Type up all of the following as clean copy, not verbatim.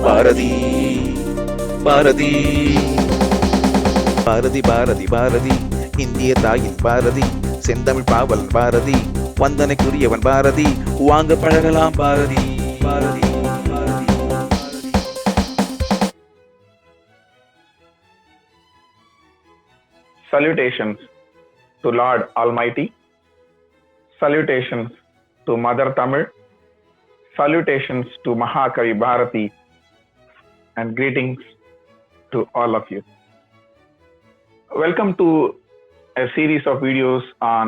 பாரதி பாரதி பாரதி பாரதி பாரதி இந்திய தாயின் பாரதி செந்தமிழ் பாவல் பாரதி வந்தனைக்குரியவன் பாரதி வாங்க பழகலாம் Bharathi Bharathi Bharathi. Salutations to Lord Almighty. Salutations to Mother Tamil. Salutations to Mahakavi Bharati. And greetings to all of you. Welcome to a series of videos on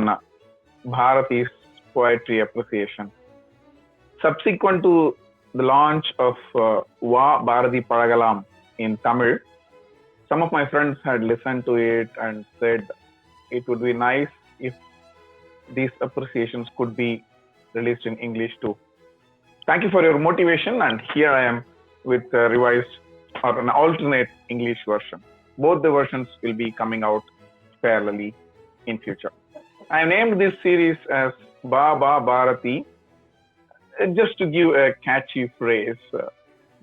Bharati's poetry appreciation. Subsequent to the launch of Va Bharati Palagalam in Tamil, some of my friends had listened to it and said it would be nice if these appreciations could be released in English too. Thank you for your motivation, and here I am with a revised or an alternate English version. Both the versions will be coming out parallelly in future. I named this series as Ba Ba Bharati just to give a catchy phrase.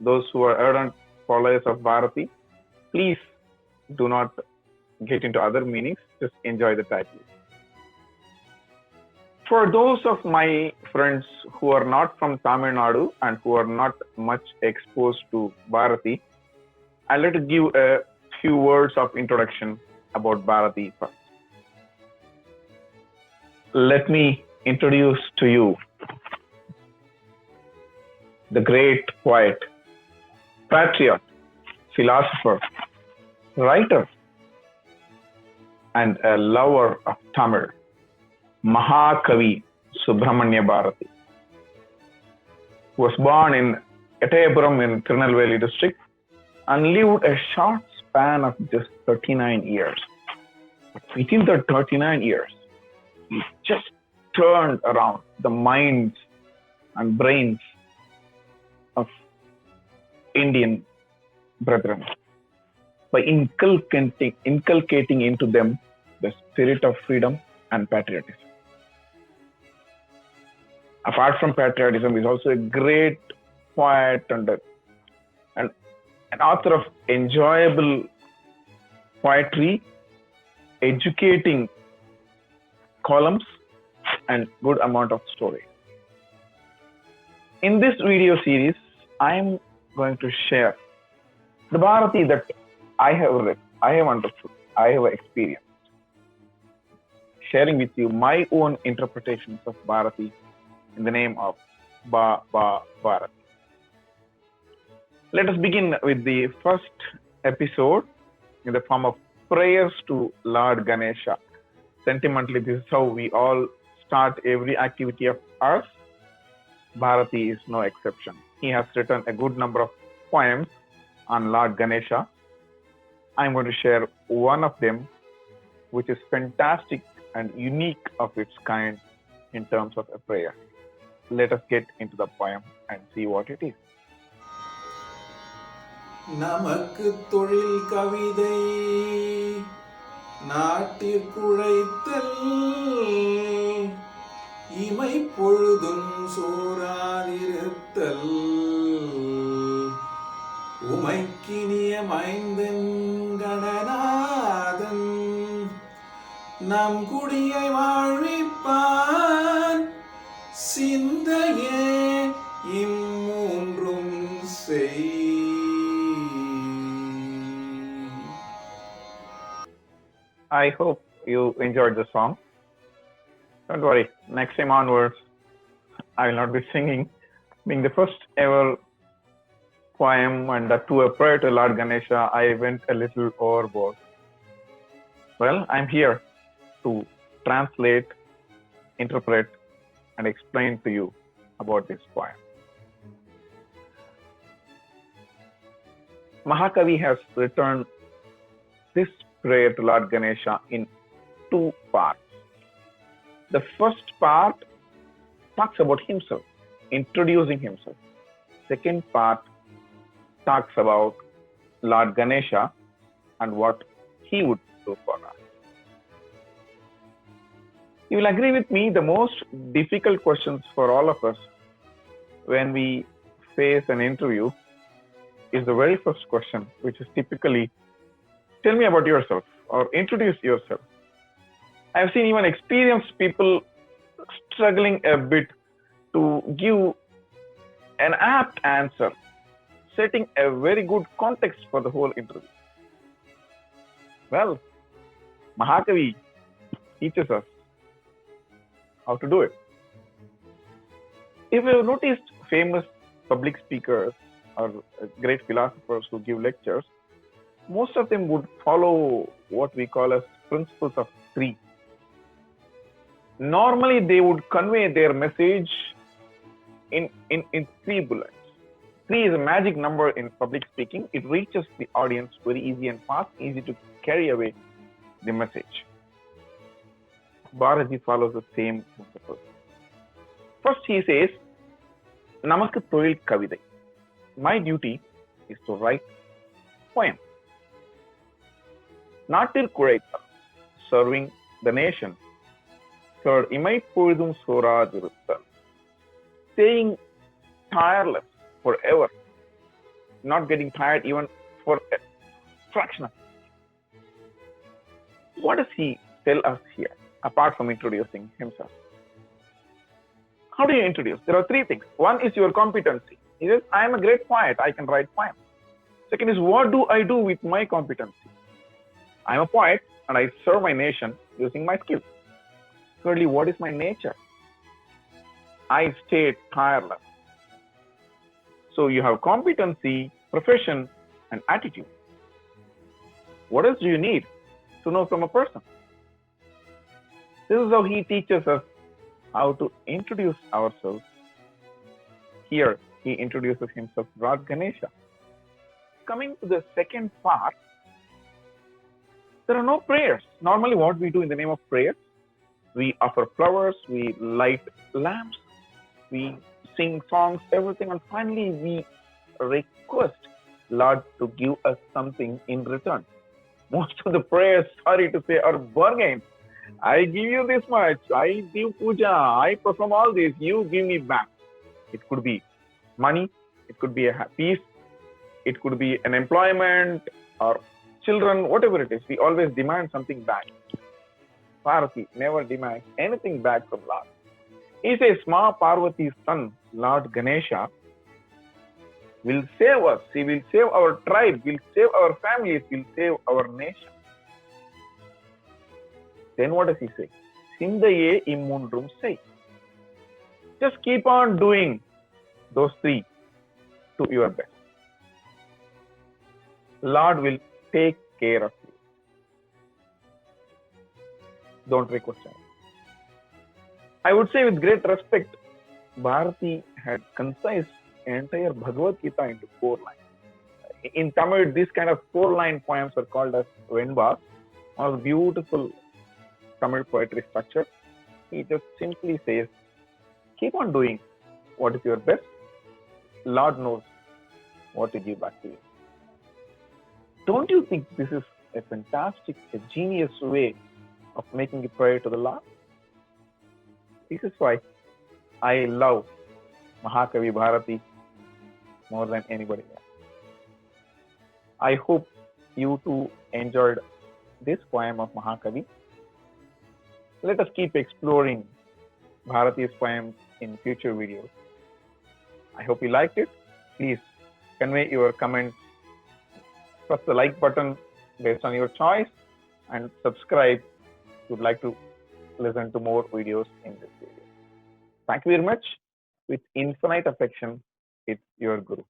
Those who are ardent followers of Bharati, please do not get into other meanings, just enjoy the title. For those of my friends who are not from Tamil Nadu and who are not much exposed to Bharati, I'd like to give a few words of introduction about Bharati first. Let me introduce to you the great poet, patriot, philosopher, writer, and a lover of Tamil, Mahakavi Subramanya Bharati, who was born in Etayapuram in Tirunelveli district and lived a short span of just 39 years. Within the 39 years, he just turned around the minds and brains of Indian brethren by inculcating into them the spirit of freedom and patriotism. Apart from patriotism, he is also a great poet and an author of enjoyable poetry, educating columns, and good amount of story. In this video series, I am going to share the Bharati that I have read, I have understood, I have experienced, sharing with you my own interpretations of Bharati in the name of Ba Ba Bharati. Let us begin with the first episode in the form of prayers to Lord Ganesha. Sentimentally, this is how we all start every activity of ours. Bharati is no exception. He has written a good number of poems on Lord Ganesha. I am going to share one of them, which is fantastic and unique of its kind in terms of a prayer. Let us get into the poem and see what it is. நமக்கு தொழில் கவிதை நாட்டிற்குழைத்தல் இமை பொழுதும் சோராதிருத்தல் உமைக்கினிய மைந்தன் கணநாதன் நம் குடியை வாழ்விப்பான் சிந்தையே இம்மூன்றும் செய். I hope you enjoyed the song. Don't worry, next time onwards, I will not be singing. Being the first ever poem and to a prayer to Lord Ganesha, I went a little overboard. Well, I'm here to translate, interpret, and explain to you about this poem. Mahakavi has written this prayer to Lord Ganesha in two parts. The first part talks about himself, introducing himself. Second part talks about Lord Ganesha and what he would do for us. You will agree with me, the most difficult questions for all of us when we face an interview is the very first question, which is typically, tell me about yourself or introduce yourself. I've seen even experienced people struggling a bit to give an apt answer, setting a very good context for the whole interview. Well, Mahakavi teaches us how to do it. If you have noticed famous public speakers or great philosophers who give lectures, most of them would follow what we call as principles of three. Normally, they would convey their message in three bullets. Three is a magic number in public speaking. It reaches the audience very easy and fast, easy to carry away the message. Bharathi follows the same principle. First, he says, Namakku Thoil Kavidai. My duty is to write poem. Natirkuழைத்தால், serving the nation. Third, இமைப்பொழுதும் சோராதிருத்தல். Staying tireless forever. Not getting tired even for a fraction of. What does he tell us here, apart from introducing himself? How do you introduce? There are three things. One is your competency. He says, I am a great poet. I can write poems. Second is, what do I do with my competency? I am a poet and I serve my nation using my skills. Thirdly, what is my nature? I stay tireless. So you have competency, profession, and attitude. What else do you need to know from a person? This is how he teaches us how to introduce ourselves. Here, he introduces himself, Lord Ganesha. Coming to the second part, there are no prayers. Normally, what we do in the name of prayer, we offer flowers, we light lamps, we sing songs, everything, and finally we request Lord to give us something in return. Most of the prayers, sorry to say, are bargains. I give you this much, I do puja, I perform all this, you give me back. It could be money, it could be a peace, it could be an employment or children, whatever it is. We always demand something back. Bharthi never demands anything back from Lord. He says, Ma Parvati's son, Lord Ganesha, will save us. He will save our tribe, will save our families, will save our nation. Then what does he say? Sindaye immundrum sei. Just keep on doing those three to your best. Lord will take care of you. Don't request him. I would say with great respect, Bharati had concised entire Bhagavad Gita into 4 lines. In Tamil, this kind of 4-line poems are called as Venbas, one of the beautiful Tamil poetry structure. He just simply says, keep on doing what is your best. Lord knows what to give back to you. Don't you think this is a fantastic, a genius way of making a prayer to the Lord? This is why I love Mahakavi Bharati more than anybody else. I hope you too enjoyed this poem of Mahakavi. Let us keep exploring Bharati's poems in future videos. I hope you liked it. Please convey your comments. Press the like button based on your choice and subscribe if you'd like to listen to more videos in this video. Thank you very much. With infinite affection, it's your Guru.